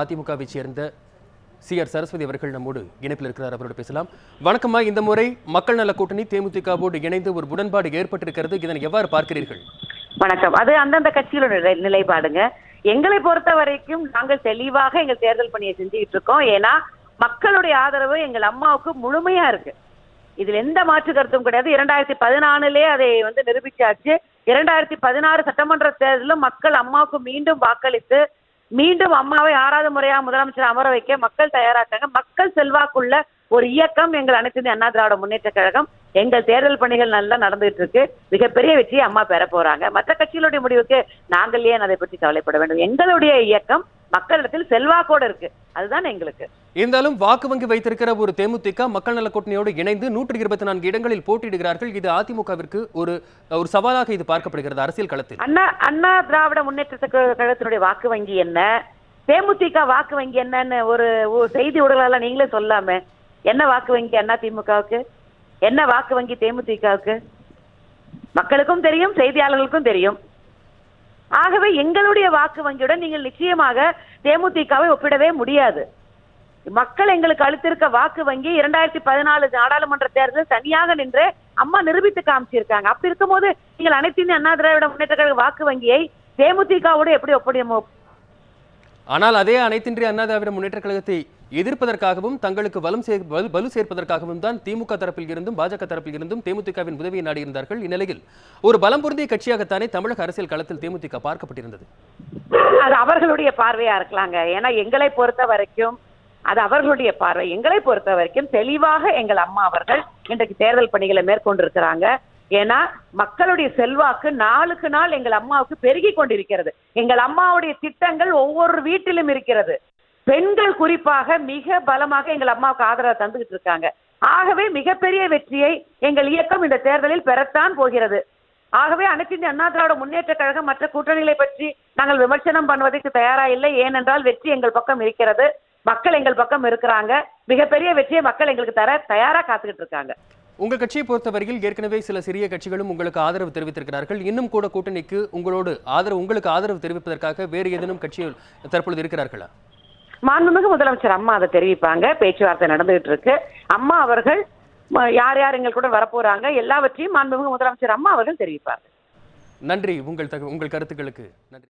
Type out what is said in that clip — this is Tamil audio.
அதிமுகவை சேர்ந்த CR சரஸ்வதி அவர்கள் நம்மோடு இணைப்பில் இருக்கிறார். அவரோடு பேசலாம். வணக்கம்மா. இந்த முறை மக்கள் நல கூட்டணி தேமுதிகவோடு இணைந்து ஒரு உடன்பாடு ஏற்பட்டிருக்கிறது. இதனை எவ்வாறு பார்க்கிறீர்கள்? வணக்கம். அது அந்தந்த கட்சிகளோட நிலைப்பாடுங்க. எங்களை பொறுத்த வரைக்கும் நாங்கள் தெளிவாக எங்கள் தேர்தல் பணியை செஞ்சுக்கிட்டு இருக்கோம். ஏன்னா மக்களுடைய ஆதரவு எங்கள் அம்மாவுக்கு முழுமையா இருக்கு. இதுல எந்த மாற்று கருத்தும் கிடையாது. 2014 அதை நிரூபிச்சாச்சு. 2016 சட்டமன்ற தேர்தலில் மக்கள் அம்மாவுக்கு மீண்டும் வாக்களித்து மீண்டும் அம்மாவை 6வது முறையா முதலமைச்சர் அமர வைக்க மக்கள் தயாராக்காங்க. மக்கள் செல்வாக்குள்ள ஒரு இயக்கம் எங்கள் அனைத்து இந்திய அண்ணா திராவிட முன்னேற்ற கழகம். எங்கள் தேர்தல் பணிகள் நல்லா நடந்துட்டு இருக்கு. மிகப்பெரிய வெற்றியை அம்மா பெற போறாங்க. மற்ற கட்சிகளுடைய முடிவுக்கு நாங்கள் ஏன் அதை பற்றி கவலைப்பட வேண்டும்? எங்களுடைய இயக்கம் மக்களிடத்தில் செல்வாக்கோடு இருக்கு. அதுதான் எங்களுக்கு. இருந்தாலும் வாக்கு வங்கி வைத்திருக்கிற ஒரு தேமுதிக மக்கள் நல கூட்டணியோடு இணைந்து 124 இடங்களில் போட்டியிடுகிறார்கள். இது அதிமுகவிற்கு ஒரு சவாலாக இது பார்க்கப்படுகிறது அரசியல் களத்தில். அண்ணா திராவிட முன்னேற்ற கழகத்தினுடைய வாக்கு வங்கி என்ன, தேமுதிக வாக்கு வங்கி என்னன்னு ஒரு செய்தி ஊடகங்களெல்லாம் நீங்களே சொல்லாம, என்ன வாக்கு வங்கி அண்ணா திமுகவுக்கு, என்ன வாக்கு வங்கி தேமுதிகவுக்கு மக்களுக்கும் தெரியும், செய்தியாளர்களுக்கும் தெரியும். ஆகவே எங்களுடைய வாக்கு வங்கியுடன் நீங்கள் நிச்சயமாக தேமுதிகவை ஒப்பிடவே முடியாது. மக்கள் எங்களுக்கு அளித்திருக்க வாக்கு வங்கி 2014 நாடாளுமன்ற தேர்தலில் தனியாக நின்று அம்மா நிரூபித்து காமிச்சிருக்காங்க. அப்படி இருக்கும்போது நீங்கள் அனைத்து இந்திய அண்ணா திராவிட முன்னேற்ற கழக வாக்கு வங்கியை தேமுதிகவோடு எப்படி ஒப்பிடுமோ? ஆனால் அதே அனைத்திந்திய அண்ணா திராவிட முன்னேற்ற கழகத்தை எதிர்ப்பதற்காகவும் தங்களுக்கு வலு சேர்ப்பதற்காகவும் தான் திமுக தரப்பில் இருந்தும் பாஜக தரப்பில் இருந்தும் தேமுதிகவின் உதவியை நாடியிருந்தார்கள். இந்நிலையில் ஒரு பலம் பொருந்திய கட்சியாகத்தானே தமிழக அரசியல் களத்தில் தேமுதிக பார்க்கப்பட்டிருந்தது. அது அவர்களுடைய பார்வையா இருக்கலாங்க. ஏன்னா எங்களை பொறுத்த வரைக்கும் அது அவர்களுடைய பார்வை. எங்களை பொறுத்த வரைக்கும் தெளிவாக எங்கள் அம்மா அவர்கள் இன்றைக்கு தேர்தல் பணிகளை மேற்கொண்டிருக்கிறாங்க. ஏன்னா மக்களுடைய செல்வாக்கு நாளுக்கு நாள் எங்கள் அம்மாவுக்கு பெருகி கொண்டிருக்கிறது. எங்கள் அம்மாவுடைய திட்டங்கள் ஒவ்வொரு வீட்டிலும் இருக்கிறது. பெண்கள் குறிப்பாக மிக பலமாக எங்கள் அம்மாவுக்கு ஆதரவு தந்துகிட்டு இருக்காங்க. ஆகவே மிகப்பெரிய வெற்றியை எங்கள் இயக்கம் இந்த தேர்தலில் பெறத்தான் போகிறது. ஆகவே அனைத்து இந்திய அண்ணா திராவிட முன்னேற்ற கழகம் மற்ற கூட்டணிகளை பற்றி நாங்கள் விமர்சனம் பண்ணுவதற்கு தயாரா இல்லை. ஏனென்றால் வெற்றி எங்கள் பக்கம் இருக்கிறது. மக்கள் எங்கள் பக்கம் இருக்கிறாங்க. மிகப்பெரிய வெற்றியை மக்கள் எங்களுக்கு தர தயாரா காத்துக்கிட்டு இருக்காங்க. உங்கள் கட்சியை பொறுத்தவரையில் ஏற்கனவே சில சிறிய கட்சிகளும் உங்களுக்கு ஆதரவு தெரிவித்திருக்கிறார்கள். இன்னும் கூட கூட்டணிக்கு உங்களுக்கு ஆதரவு தெரிவிப்பதற்காக வேறு ஏதேனும் கட்சிகள் தற்பொழுது இருக்கிறார்களா? மாண்புமிகு முதலமைச்சர் அம்மா அதை தெரிவிப்பாங்க. பேச்சுவார்த்தை நடந்துகிட்டு இருக்கு. அம்மா அவர்கள் யார் யார் எங்கள் கூட வரப்போறாங்க எல்லாவற்றையும் மாண்புமிகு முதலமைச்சர் அம்மா அவர்கள் தெரிவிப்பார்கள். நன்றி. உங்கள் கருத்துக்களுக்கு நன்றி.